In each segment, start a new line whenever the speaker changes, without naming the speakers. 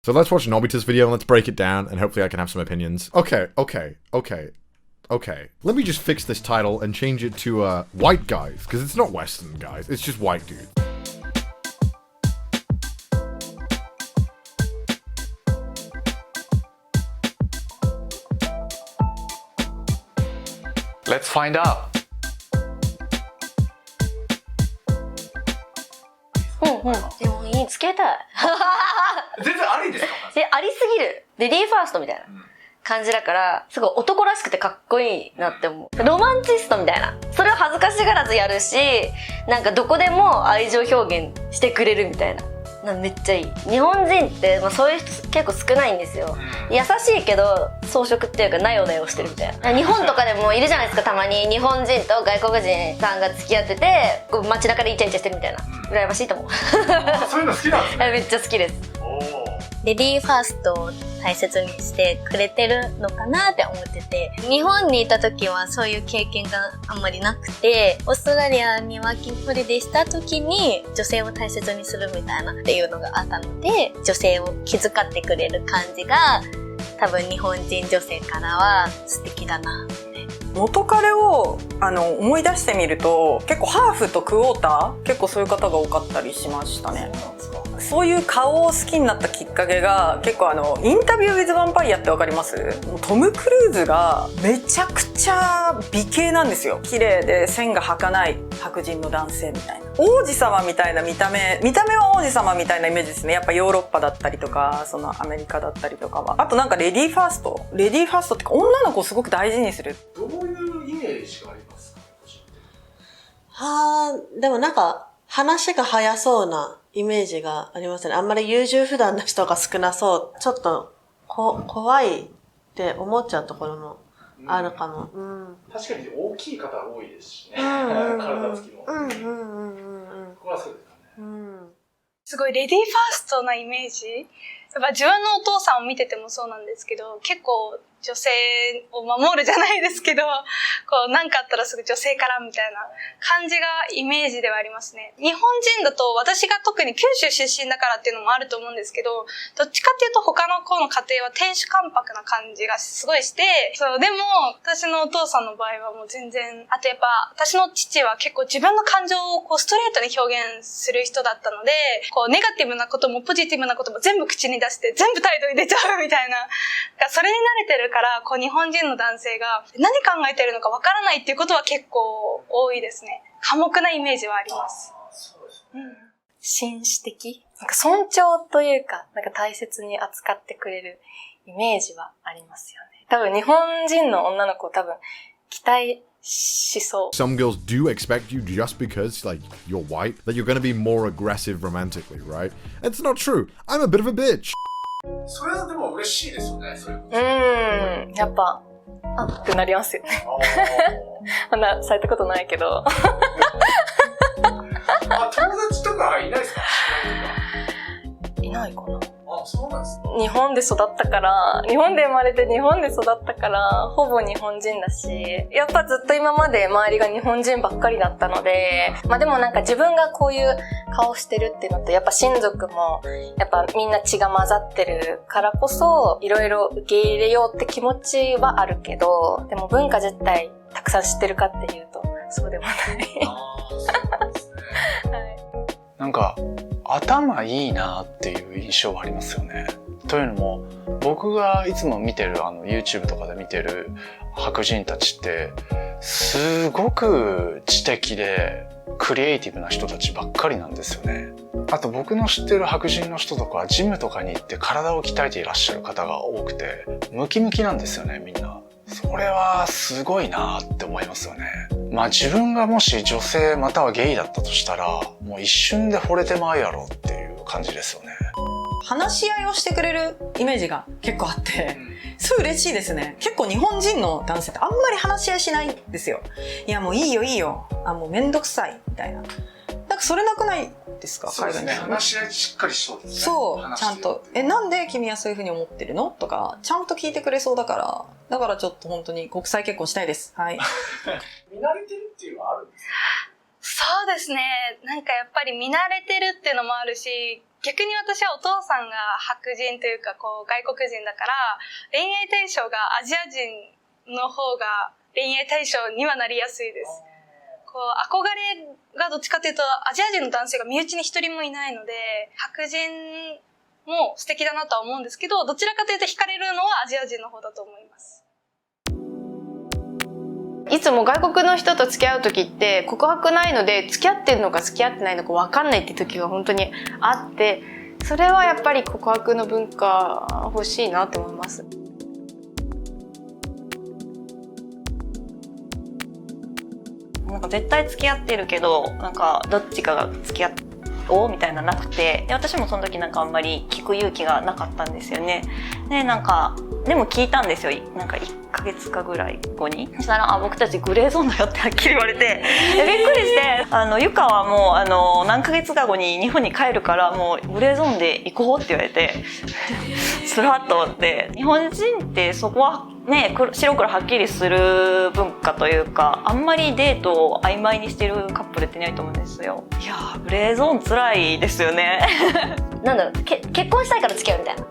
So let's watch Nobita's video and let's break it down and hopefully I can have some opinions. Okay. Let me just fix this title and change it to white guys, because it's not Western guys, it's just white dudes.
Let's find out.
でもいいつけたい
全然ありですか？
ありすぎる。レディーファーストみたいな感じだから、すごい男らしくてかっこいいなって思う。ロマンチストみたいな。それを恥ずかしがらずやるし、なんかどこでも愛情表現してくれるみたいな。めっちゃいい。日本人って、そういう人結構少ないんですよ。優しいけど装飾っていうかなよなよしてるみたいな。日本とかでもいるじゃないですか、たまに日本人と外国人さんが付き合っててこう街中でイチャイチャしてるみたいな。羨ましいと思う。
そういうの好きなんですね。
めっちゃ好きです。レディーファーストを大切にしてくれてるのかなって思ってて、日本にいた時はそういう経験があんまりなくて、オーストラリアにワーキングホリデーした時に女性を大切にするみたいなっていうのがあったので、女性を気遣ってくれる感じが多分日本人女性からは素敵だなって。
元彼を思い出してみると、結構ハーフとクォーター、結構そういう方が多かったりしましたね。そういう顔を好きになったきっかけが、結構インタビュー・ウィズ・ヴァンパイアってわかります？トム・クルーズがめちゃくちゃ美形なんですよ。綺麗で線が儚ない白人の男性みたいな。王子様みたいな見た目は王子様みたいなイメージですね。やっぱヨーロッパだったりとか、そのアメリカだったりとかは。あとなんかレディーファーストってか女の子をすごく大事にする。
どういうイメージがありますか？
でもなんか話が早そうなイメージがありますね。あんまり優柔不断な人が少なそう。ちょっと怖いって思っちゃうところもあるかも。
確かに大きい方多いですしね。体つきも。ここはそうですかね。
すごいレディーファーストなイメージ。やっぱ自分のお父さんを見ててもそうなんですけど、結構女性を守るじゃないですけど、こう何かあったらすぐ女性からみたいな感じがイメージではありますね。日本人だと私が特に九州出身だからっていうのもあると思うんですけど、どっちかっていうと他の子の家庭は亭主関白な感じがすごいして、でも私のお父さんの場合はもう全然、あとやっぱ私の父は結構自分の感情をこうストレートに表現する人だったので、こうネガティブなこともポジティブなことも全部口に出して全部態度に出ちゃうみたいな。それに慣れてるから、こう日本人の男性が何考えてるのかわからないっていうことは結構多いですね。寡黙なイメージはあります。
そうです
紳士的、なんか尊重というか、なんか大切に扱ってくれるイメージはありますよね。多分日本人の女の子多分期待しそう。
Some girls do expect you just because like you're white that you're gonna be more aggressive romantically, right? It's not true. I'm a bit of a bitch.
それはでも嬉しいですよね。
やっぱってなりますよね。まだされたことないけど。
友達とかいないですか？
いないかな。
そうなんですか。
日本で育ったから、日本で生まれて日本で育ったから、ほぼ日本人だし、やっぱずっと今まで周りが日本人ばっかりだったので、でもなんか自分がこういう顔してるっていうのと、やっぱ親族も、やっぱみんな血が混ざってるからこそ、いろいろ受け入れようって気持ちはあるけど、でも文化自体たくさん知ってるかっていうと、そうでもない。
そうですね。
はい、
なんか頭いいなっていう印象はありますよね。というのも僕がいつも見てるYouTube とかで見てる白人たちってすごく知的でクリエイティブな人たちばっかりなんですよね。あと僕の知ってる白人の人とかはジムとかに行って体を鍛えていらっしゃる方が多くてムキムキなんですよね、みんな。それはすごいなって思いますよね。自分がもし女性またはゲイだったとしたらもう一瞬で惚れてまうやろっていう感じですよね。
話し合いをしてくれるイメージが結構あって、すごい嬉しいですね。結構日本人の男性ってあんまり話し合いしないんですよ。いやもういいよいいよ、もうめんどくさいみたいな。なんかそれなくないですか？
そうですね。話し合いしっかりしそうですね。
そう、ちゃんとなんで君はそういうふうに思ってるのとかちゃんと聞いてくれそうだからちょっと本当に国際結婚したいです。はい。
見慣れてるっていうのはあるんですか？
そうですね。なんかやっぱり見慣れてるっていうのもあるし、逆に私はお父さんが白人というかこう外国人だから恋愛対象がアジア人の方が恋愛対象にはなりやすいです。こう憧れがどっちかというとアジア人の男性が身内に一人もいないので白人も素敵だなとは思うんですけど、どちらかというと惹かれるのはアジア人の方だと思います。
いつも外国の人と付き合う時って告白ないので付き合ってるのか付き合ってないのか分かんないって時が本当にあって、それはやっぱり告白の文化欲しいなと思います。
なんか絶対付き合ってるけどなんかどっちかが付き合おうみたいななくて、で私もその時なんかあんまり聞く勇気がなかったんですよね。でなんかでも聞いたんですよ、なんか1ヶ月かぐらい後に。そしたら僕たちグレーゾーンだよってはっきり言われてびっくりして、ゆかはもう何ヶ月か後に日本に帰るからもうグレーゾーンで行こうって言われてスラッと思って、日本人ってそこはね、白黒はっきりする文化というか、あんまりデートを曖昧にしてるカップルっていないと思うんですよ。いやーグレーゾーン辛いですよね
なんだろう、結婚したいから付き合うみたいな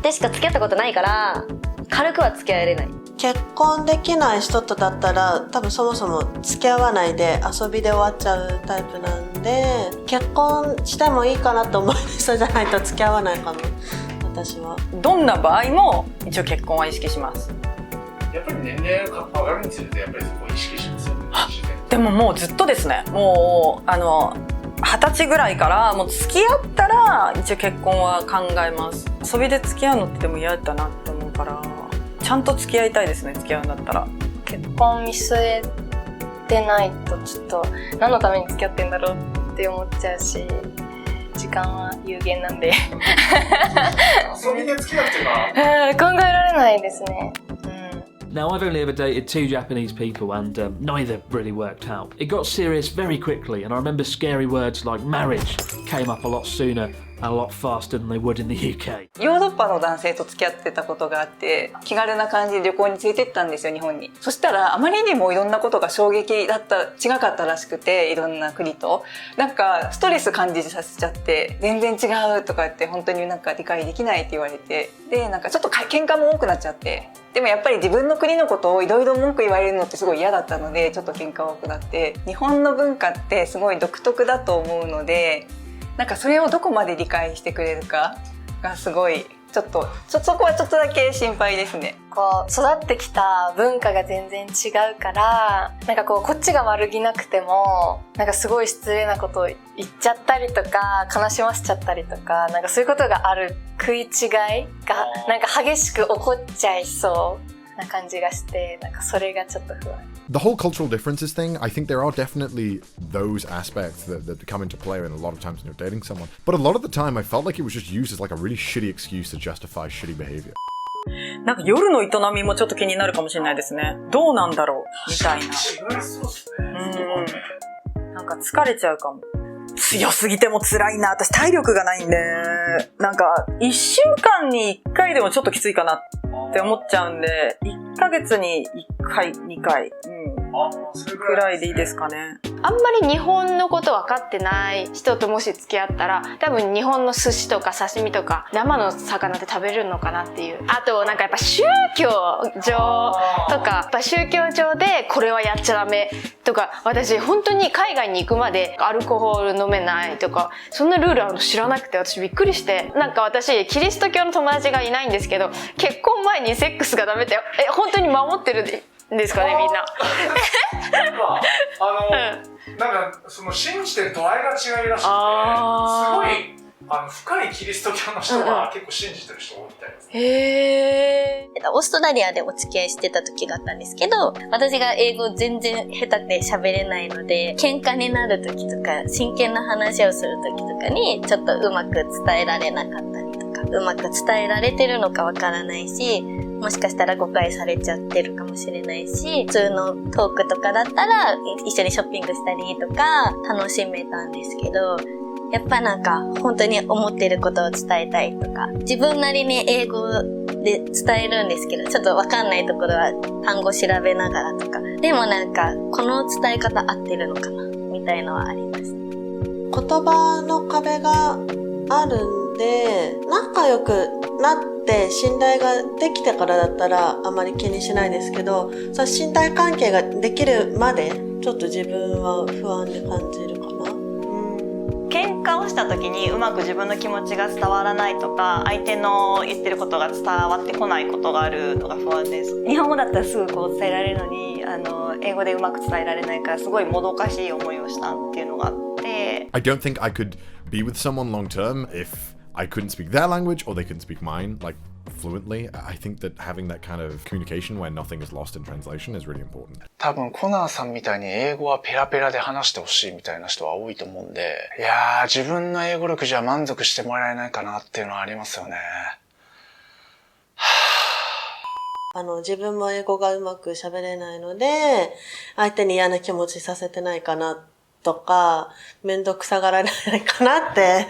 でしか付き合ったことないから軽くは付き合えれない。
結婚できない人とだったら多分そもそも付き合わないで遊びで終わっちゃうタイプなんで、結婚してもいいかなと思う人じゃないと付き合わないかも。私は
どんな場合も一応結婚は意識します。
やっぱり年齢が上がるにつれてやっぱりそこを意識しますよね。
でももうずっとですね、もう20歳ぐらいからもう付き合ったら一応結婚は考えます。遊びで付き合うのってでも嫌だなって思うから、ちゃんと付き合いたいですね、付き合うんだったら。
結婚見据えてないとちょっと何のために付き合ってんだろうって思っちゃうし、時間は有限なんで
遊びで付き合ってるから
考えられないですね。
Now, I've only ever dated 2 Japanese people and neither really worked out. It got serious very quickly and I remember scary words like marriage came up a lot sooner and a lot faster than they would in the UK.
ヨーロッパの男性と付き合ってたことがあって、気軽な感じで旅行に連れてったんですよ、日本に。そしたらあまりにもいろんなことが衝撃だった、違かったらしくて、いろんな国となんかストレス感じさせちゃって、全然違うとか言って本当になんか理解できないって言われて、でなんかちょっと喧嘩も多くなっちゃって、でもやっぱり自分の国のことをいろいろ文句言われるのってすごい嫌だったので、ちょっと喧嘩多くなって、日本の文化ってすごい独特だと思うので、なんかそれをどこまで理解してくれるかがすごいそこはちょっとだけ心配ですね。
こう育ってきた文化が全然違うから、なんかこっちが悪気なくてもなんかすごい失礼なことを言っちゃったりとか悲しませちゃったりとか、なんかそういうことがある食い違いがなんか激しく起こっちゃいそうな感じがして、なんかそれがちょっと不安。
The whole cultural differences thing, I think there are definitely those aspects that come into play in a lot of times when you're dating someone. But a lot of the time, I felt like it was just used as like a really shitty excuse to justify shitty behavior.
なんか夜の営みもちょっと気になるかもしれないですね。どうなんだろうみたいな。
違いそうっすね。
なんか疲れちゃうかも。強すぎても辛いな。私体力がないんで、なんか1週間に1回でもちょっときついかなって思っちゃうんで、1ヶ月に1回、2回、くらいでいいですかね。
あんまり日本のこと分かってない人ともし付き合ったら、多分日本の寿司とか刺身とか生の魚って食べれるのかなっていう。あとなんかやっぱ宗教上とか、やっぱ宗教上でこれはやっちゃダメとか、私本当に海外に行くまでアルコール飲めないとか、そんなルールあるの知らなくて、私びっくりして、なんか私キリスト教の友達がいないんですけど、結婚前にセックスがダメって本当に守ってるんですかね、みんな。
なんかその信じてる度合いが違いらしくて、すごい深いキリスト教の人は結構信じてる人多いみたいです。
へー。オーストラリアでお付き合いしてた時があったんですけど、私が英語全然下手で喋れないので、喧嘩になる時とか真剣な話をする時とかにちょっとうまく伝えられなかったりとか、うまく伝えられてるのかわからないし、もしかしたら誤解されちゃってるかもしれないし、普通のトークとかだったら一緒にショッピングしたりとか楽しめたんですけど、やっぱなんか本当に思ってることを伝えたいとか、自分なりに英語で伝えるんですけど、ちょっとわかんないところは単語調べながらとか、でもなんかこの伝え方合ってるのかなみたいのはあります。
言葉の壁があるんで、仲良くなって信頼ができてからだったらあまり気にしないですけど、その信頼関係ができるまでちょっと自分は不安に感じるかな。
喧嘩をした時にうまく自分の気持ちが伝わらないとか、相手の言ってることが伝わってこないことがあるのが不安です。日本語だったらすぐこう伝えられるのに、英語でうまく伝えられないからすごいもどかしい思いをしたっていうのがあって。
I don't think I could be with someone long term if I couldn't speak their language or they couldn't speak mine like fluently. I think that having that kind of communication where nothing is lost in translation is really important.
多分コナーさんみたいに英語はペラペラで話してほしいみたいな人は多いと思うんで、いやー、自分の英語力じゃ満足してもらえないかなっていうのはありますよね。
自分も英語がうまく喋れないので、相手に嫌な気持ちさせてないかなとか、めんどくさがられないかなって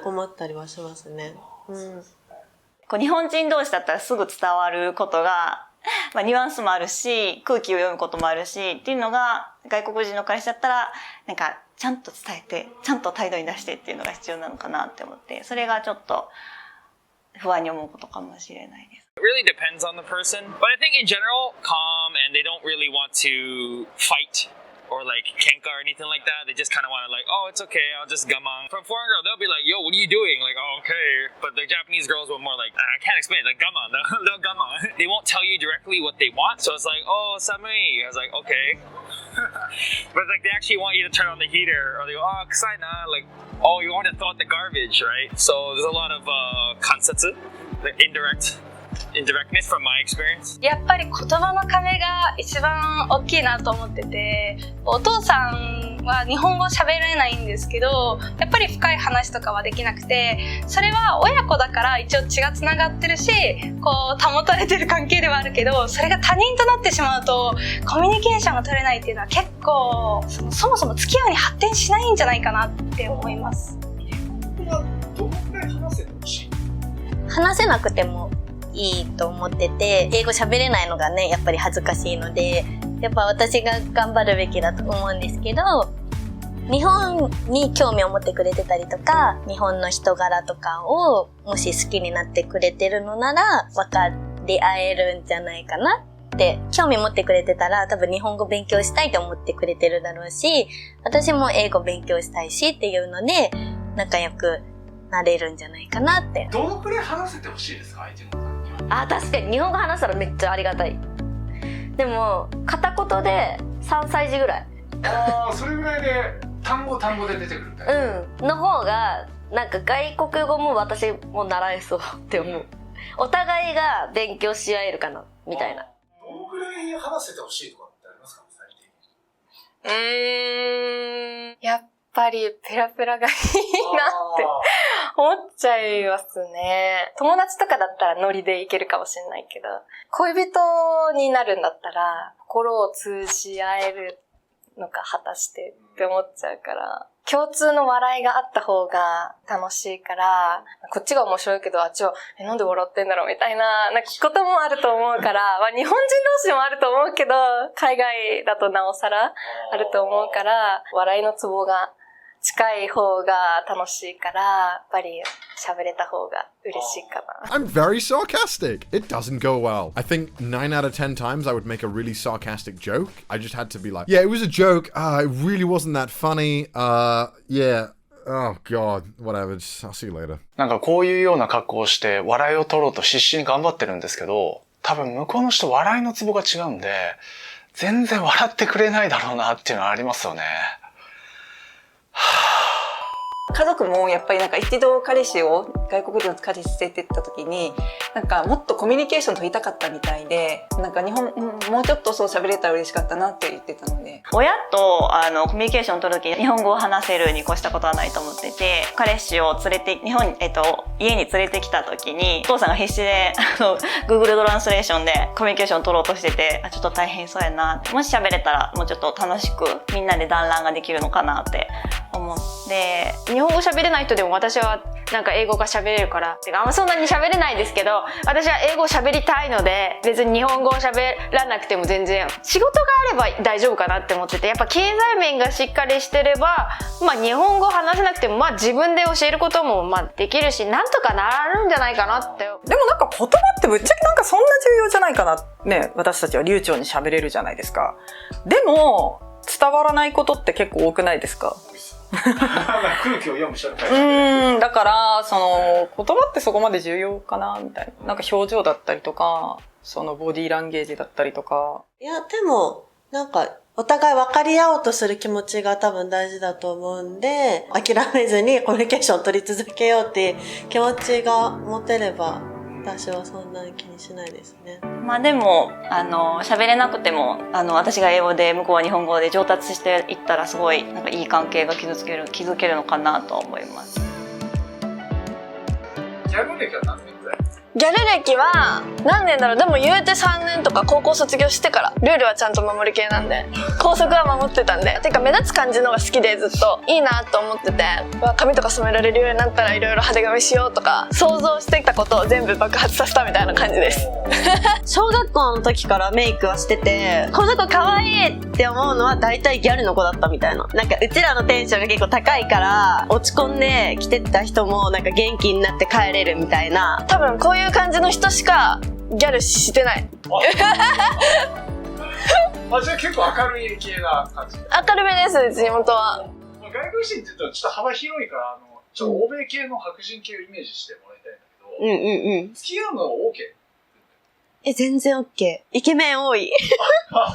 思ったりはしますね。
こう日本人同士だったらすぐ伝わることが、ニュアンスもあるし、空気を読むこともあるしっていうのが、外国人の彼氏だったらなんかちゃんと伝えて、ちゃんと態度に出してっていうのが必要なのかなって思って、それがちょっと不安に思うことかもしれないです。
It really depends on the person, but I think in general, calm and they don't really want to fight or like kenka or anything like that. They just kind of want to like, oh, it's okay, I'll just gaman. From foreign girl, they'll be like, yo, what are you doing? Like, oh, okay. But the Japanese girls were more like, I can't explain it, like gaman. They'll gaman. They won't tell you directly what they want, so it's like, oh, samui. I was like, okay. But like they actually want you to turn on the heater, or they go, oh, kusai na. Like, oh, you want to throw out the garbage, right? So there's a lot of kansetsu, the indirectness from my experience.
やっぱり言葉の壁が一番大きいなと思ってて、お父さんは日本語喋れないんですけど、やっぱり深い話とかはできなくて、それは親子だから一応血がつながってるし、こう保たれてる関係ではあるけど、それが他人となってしまうとコミュニケーションが取れないっていうのは結構そもそも付き合いに発展しないんじゃないかなって思います。
日本語はどのくらい話せてほしい？
話せなくてもいいと思ってて、英語喋れないのがね、やっぱり恥ずかしいので、やっぱ私が頑張るべきだと思うんですけど、日本に興味を持ってくれてたりとか、日本の人柄とかをもし好きになってくれてるのなら分かり合えるんじゃないかなって、興味持ってくれてたら多分日本語勉強したいと思ってくれてるだろうし、私も英語勉強したいしっていうので仲良くなれるんじゃないかなって。
どのくらい話せてほしいですか、相手の方に。
確かに日本語話したらめっちゃありがたい。でも片言で3歳児ぐらい。
それぐらいで単語で出てくるみたいな。
の方がなんか外国語も私も習えそうって思う。お互いが勉強し合えるかなみたいな。
どのくらい話せてほしいとかってありますか、最
近。やっぱりペラペラがいいなって思っちゃいますね。友達とかだったらノリでいけるかもしれないけど、恋人になるんだったら心を通じ合えるのか果たしてって思っちゃうから、共通の笑いがあった方が楽しいから、こっちが面白いけどあっちはなんで笑ってんだろうみたいなこともあると思うから、日本人同士もあると思うけど、海外だとなおさらあると思うから、笑いのツボが近い方が楽しいから、やっぱり喋れた方が嬉しいかな。
I'm very sarcastic. It doesn't go well. I think 9 out of 10 times I would make a really sarcastic joke. I just had to be like, yeah, it was a joke. It really wasn't that funny. Yeah. Oh god. Whatever. I'll see you later.
なんかこういうような格好をして笑いを取ろうと必死に頑張ってるんですけど、多分向こうの人笑いのツボが違うんで、全然笑ってくれないだろうなっていうのはありますよね。
家族もやっぱり一度外国人の彼氏連れてった時にもっとコミュニケーション取りたかったみたいで、日本もうちょっとそう喋れたら嬉しかったなって言ってたので、
親とコミュニケーションを取る時に日本語を話せるに越したことはないと思ってて、彼氏を連れて家に連れてきた時にお父さんが必死でGoogle トランスレーションでコミュニケーションを取ろうとしてて、ちょっと大変そうやなって、もし喋れたらもうちょっと楽しくみんなで団らんができるのかなって思って。
日本語喋れない人でも私はなんか英語が喋れるから。てかあんまそんなに喋れないですけど、私は英語を喋りたいので、別に日本語を喋らなくても全然仕事があれば大丈夫かなって思ってて、やっぱ経済面がしっかりしてれば、まあ日本語話せなくてもまあ自分で教えることもまあできるし、なんとかなるんじゃないかなって。
でもなんか言葉ってぶっちゃけなんかそんな重要じゃないかなね。私たちは流暢に喋れるじゃないですか。でも伝わらないことって結構多くないですか？
空気を読む人の会社
だからその言葉ってそこまで重要かなみたいな。なんか表情だったりとか、そのボディーランゲージだったりとか。
いや、でも、なんか、お互い分かり合おうとする気持ちが多分大事だと思うんで、諦めずにコミュニケーションを取り続けようっていう気持ちが持てれば、私はそんなに気にしないですね。
まあでも喋れなくても私が英語で向こうは日本語で上達していったらすごいなんかいい関係が築けるのかなと思います。
ギャル歴は何年くらい？
ギャル歴は何年だろう。でも言うて3年とか高校卒業してから。ルールはちゃんと守る系なんで、校則は守ってたんで、てか目立つ感じのが好きでずっといいなと思ってて、髪とか染められるようになったらいろいろ派手髪しようとか想像してきたことを全部爆発させたみたいな感じです。
小学校の時からメイクはしてて、この子可愛いって思うのは大体ギャルの子だったみたいな。なんかうちらのテンションが結構高いから落ち込んで来てた人もなんか元気になって帰れるみたいな。
多分こういう感じの人しかギャルしてない。
じゃあ結構明るい系な感じ。
明るめです地元は。
外国人って言うとちょっと幅広いからちょっと欧米系の白人系をイメージしてもらいたいんだけど、付き合うのは OK？
全然 OK。イケメン多い。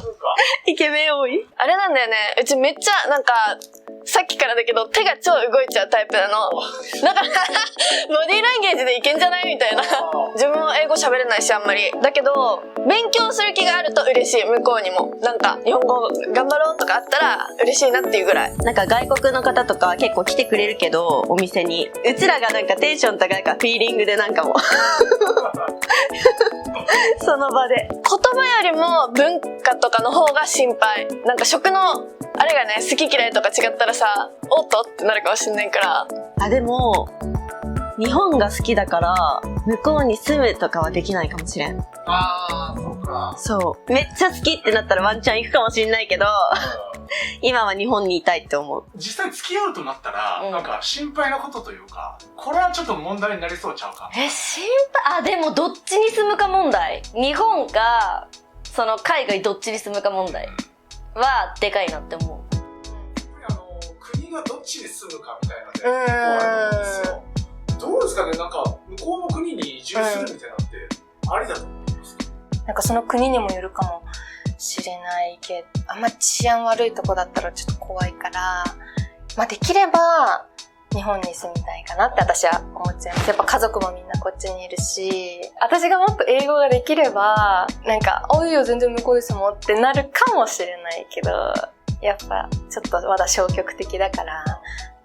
そうか。
イケメン多い。
あれなんだよね。うちめっちゃなんかさっきからだけど手が超動いちゃうタイプなの。だからボディーランゲージでいけんじゃないみたいな。自分は英語喋れないしあんまり。だけど勉強する気があると嬉しい。向こうにもなんか日本語頑張ろうとかあったら嬉しいなっていうぐらい。
なんか外国の方とか結構来てくれるけど、お店にうちらがなんかテンション高いからフィーリングでなんかもその場で
言葉よりも文化とかの方が心配。なんか食のあれがね好き嫌いとか違ったらさおっとってなるかもしんないから。
でも日本が好きだから向こうに住むとかはできないかもしれん。
そうか。
そうめっちゃ好きってなったらワンチャン行くかもしんないけど今は日本にいたいって思う。
実際付き合うとなったら、なんか心配なことというか、これはちょっと問題になりそうちゃうか。
心配。でもどっちに住むか問題。日本かその海外どっちに住むか問題はでかいなって思う。
国がどっちに住むかみたいなね、結構あるんですよ。どうですかね、なんか向こうの国に移住するみたいなってありだと思いますか？
なんかその国にもよるかもしれないけど、あんま治安悪いとこだったらちょっと怖いから、まあできれば日本に住みたいかなって私は思っちゃいます。やっぱ家族もみんなこっちにいるし、私がもっと英語ができればなんか「いいよ全然向こうですもん」ってなるかもしれないけど、やっぱちょっとまだ消極的だから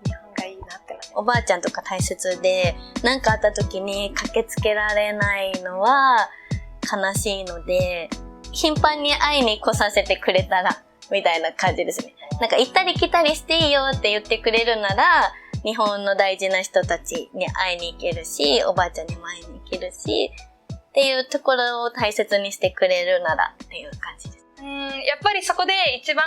日本がいいなってな。
おばあちゃんとか大切で、何かあった時に駆けつけられないのは悲しいので、頻繁に会いに来させてくれたらみたいな感じですね。なんか行ったり来たりしていいよって言ってくれるなら、日本の大事な人たちに会いに行けるし、おばあちゃんにも会いに行けるしっていうところを大切にしてくれるならっていう感じです。
やっぱりそこで一番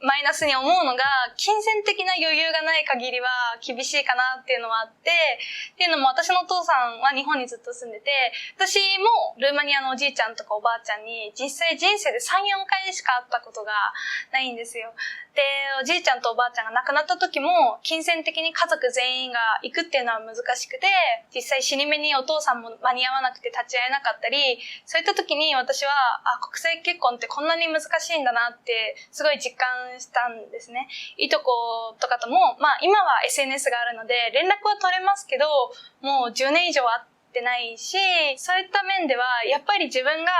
マイナスに思うのが、金銭的な余裕がない限りは厳しいかなっていうのはあって、っていうのも私のお父さんは日本にずっと住んでて、私もルーマニアのおじいちゃんとかおばあちゃんに実際人生で 3,4 回しか会ったことがないんですよ。で、おじいちゃんとおばあちゃんが亡くなった時も金銭的に家族全員が行くっていうのは難しくて、実際死に目にお父さんも間に合わなくて立ち会えなかったり、そういった時に私は国際結婚ってこんなに難しいんだなってすごい実感したんですね。いとことかとも、今は SNS があるので連絡は取れますけど、もう10年以上会ってないし、そういった面ではやっぱり自分が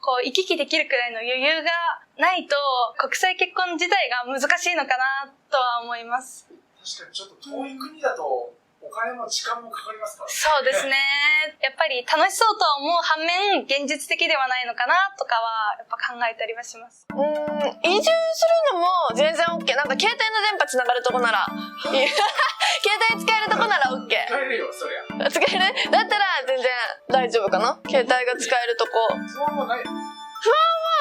こう行き来できるくらいの余裕がないと国際結婚自体が難しいのかなとは思います。
確かにちょっと遠い国だとお金も時間もかかりますからね。
そうですね。やっぱりり楽しそうとは思う反面現実的ではないのかなとかはやっぱ考えたりはします。
移住するのも全然 OK。 なんか携帯の電波つながるとこなら携帯使えるとこなら OK。
使えるよそりゃ。
使える？だったら全然大丈夫かな。携帯が使えるとこ。
不安はない。
不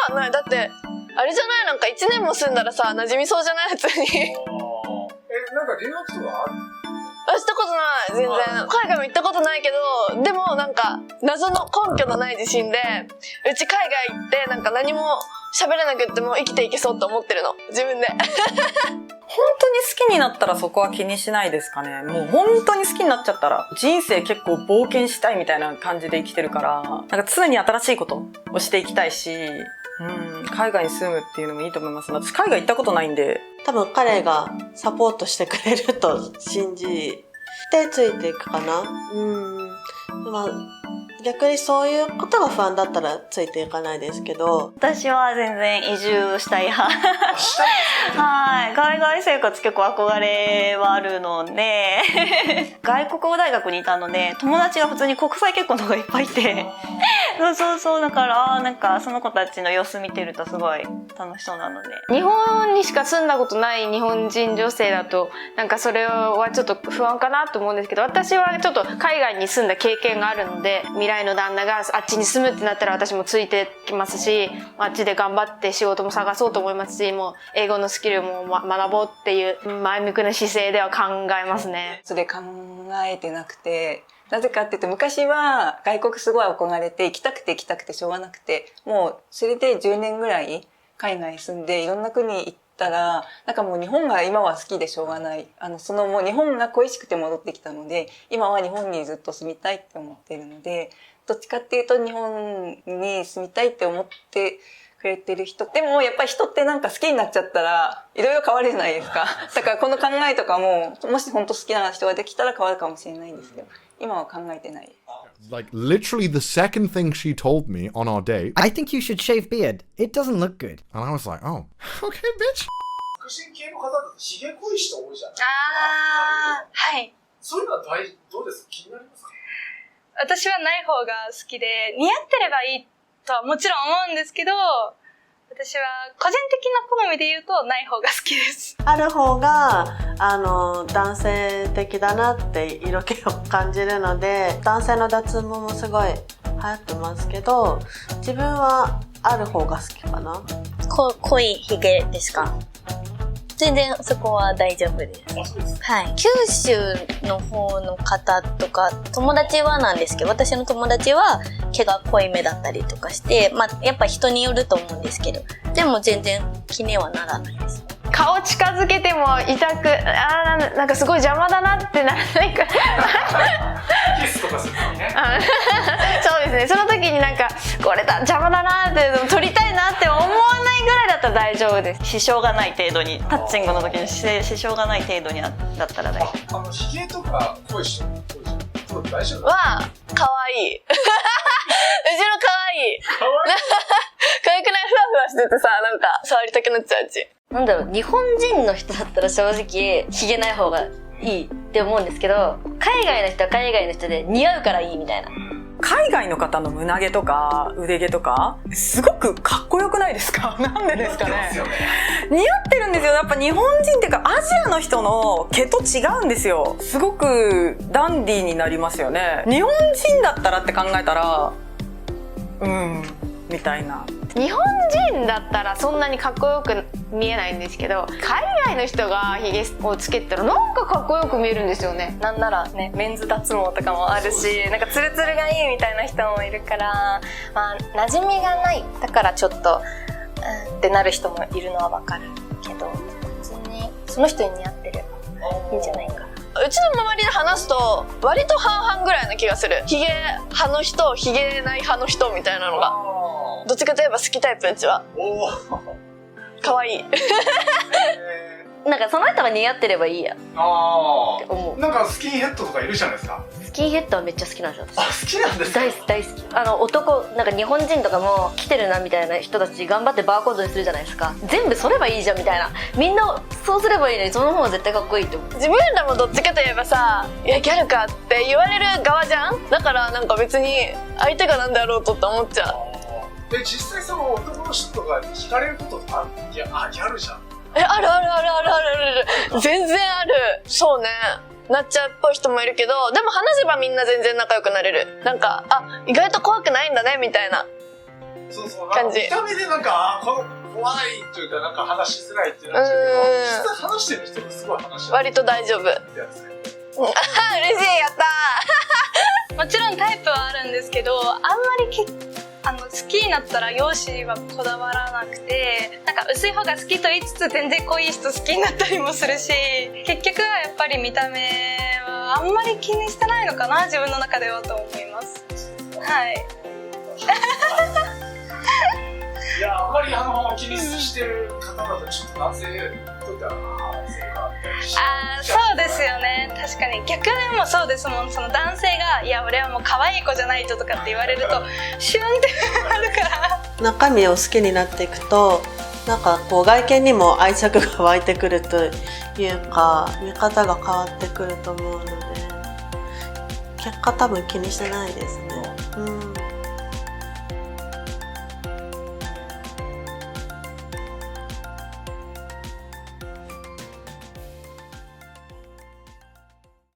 安はない。だってあれじゃない、なんか1年も住んだらさ馴染みそうじゃない普通に。
なんか留学とかある？
したことない全然。海外も行ったことないけど、でもなんか謎の根拠のない自信でうち海外行ってなんか何も喋れなくっても生きていけそうと思ってるの自分で。
本当に好きになったらそこは気にしないですかね。もう本当に好きになっちゃったら人生結構冒険したいみたいな感じで生きてるから、なんか常に新しいことをしていきたいし、海外に住むっていうのもいいと思います。私海外行ったことないんで。
多分彼がサポートしてくれると信じてついていくかな。まあ逆にそういうことが不安だったらついていかないですけど。
私は全然移住したい派。はい、海外生活結構憧れはあるので外国語大学にいたので友達が普通に国際結婚の子がいっぱいいてそうだからなんかその子たちの様子見てるとすごい楽しそうなので。
日本にしか住んだことない日本人女性だとなんかそれはちょっと不安かなと思うんですけど、私はちょっと海外に住んだ経験があるので、未来の旦那があっちに住むってなったら私もついてきますし、あっちで頑張って仕事も探そうと思いますし、もう英語のスキルも学ぼうっていう前向きな姿勢では考えますね。
それ考えてなくて、なぜかっていうと昔は外国すごい憧れて行きたくてしょうがなくて、もうそれで10年ぐらい海外に住んでいろんな国行ったら、なんかもう日本が今は好きでしょうがない。もう日本が恋しくて戻ってきたので、今は日本にずっと住みたいって思っているので、どっちかっていうと日本に住みたいって思ってくれてる人。でもやっぱり人ってなんか好きになっちゃったらいろいろ変わるじゃないですか。だからこの考えとかも、もし本当好きな人ができたら変わるかもしれないんですけど、今は考えてない。
Like, literally the second thing she told me on our date,
I think you should shave beard. It doesn't look good.
And I was like, oh, okay, bitch.
白人系の方だとヒゲ濃い人多いじゃない。
はい。
そういうのはどうですか？気になりますか？
私はない方が好きで、似合ってればいいとはもちろん思うんですけど、私は個人的な好みで言うとない方が好きです。
ある方が男性的だなって色気を感じるので、男性の脱毛もすごい流行ってますけど、自分はある方が好きかな。
濃いヒゲですか？全然そこは大丈夫です。はい。九州の方の方とか、友達はなんですけど、私の友達は毛が濃いめだったりとかして、まあやっぱ人によると思うんですけど、でも全然気にはならないです。
顔近づけても痛く、なんかすごい邪魔だなってならないか
キスとかするのにね。
そうですね。その時になんかこれだ邪魔だなって撮りたいなって思わないぐらいだったら大丈夫です。
支障がない程度に、タッチングの時に支障がない程度にだったら大丈夫。
ヒゲとか濃い人大丈夫？
は可愛い。うちの可愛い。可愛くない？ふわふわしててさ、なんか触りたくなっちゃううち。
なんだろう、日本人の人だったら正直ヒゲない方がいいって思うんですけど、海外の人は海外の人で似合うからいいみたいな。
海外の方の胸毛とか腕毛とかすごくかっこよくないですか？なんでですかね。似合ってるんですよ。やっぱ日本人っていうかアジアの人の毛と違うんですよ。すごくダンディーになりますよね。日本人だったらって考えたらみたいな。
日本人だったらそんなにかっこよく見えないんですけど、海外の人がヒゲをつけたらなんかかっこよく見えるんですよね。
なんならね、メンズ脱毛とかもあるし、なんかツルツルがいいみたいな人もいるから、まあ馴染みがない、だからちょっとってなる人もいるのはわかるけど、別にその人に似合ってればいいんじゃないかな。うちの周りで話すと割と半々ぐらいな気がする。ヒゲ派の人、ヒゲない派の人みたいなのが、どっちかといえば好きタイプ。うちは可愛い
なんかその人が似合ってればいいや
あ
って思う。
なんかスキンヘッドとかいるじゃないですか。
スキンヘッドはめっちゃ好きなんですよ私。
好きなんですか。
大好き大好き。男なんか日本人とかも来てるなみたいな人たち頑張ってバーコードにするじゃないですか。全部剃ればいいじゃんみたいな。みんなそうすればいいのにその方が絶対かっこいいって思う。
自分らもどっちかといえばさ、いやギャルかって言われる側じゃん。だからなんか別に相手がなんだろうとって思っちゃう。
で実際その男の人とかに惹かれることってある？いやギャルじゃん。
あるあるあるあるあるある。全然ある。そうね。なっちゃうっぽい人もいるけど、でも話せばみんな全然仲良くなれる。なんか意外と怖くないんだねみたいな感じ。
見た目でなんかこの怖いというかなんか話しづらいってなっちゃうけど、実際話してる人もすごい話し
割と大丈夫。嬉しい、やった
もちろんタイプはあるんですけど、あんまり好きになったら容姿はこだわらなくて、なんか薄い方が好きと言いつつ全然濃い人好きになったりもするし、結局はやっぱり見た目はあんまり気にしてないのかな、自分の中ではと思います。はい。
いや、あんまり気にしてる方だとちょっと男性とか
そうですよね。確かに逆でもそうですもん。その男性がいや俺はもう可愛い子じゃないととかって言われるとシュンってなるから
中身を好きになっていくとなんかこう外見にも愛着が湧いてくるというか見方が変わってくると思うので結果多分気にしてないですね。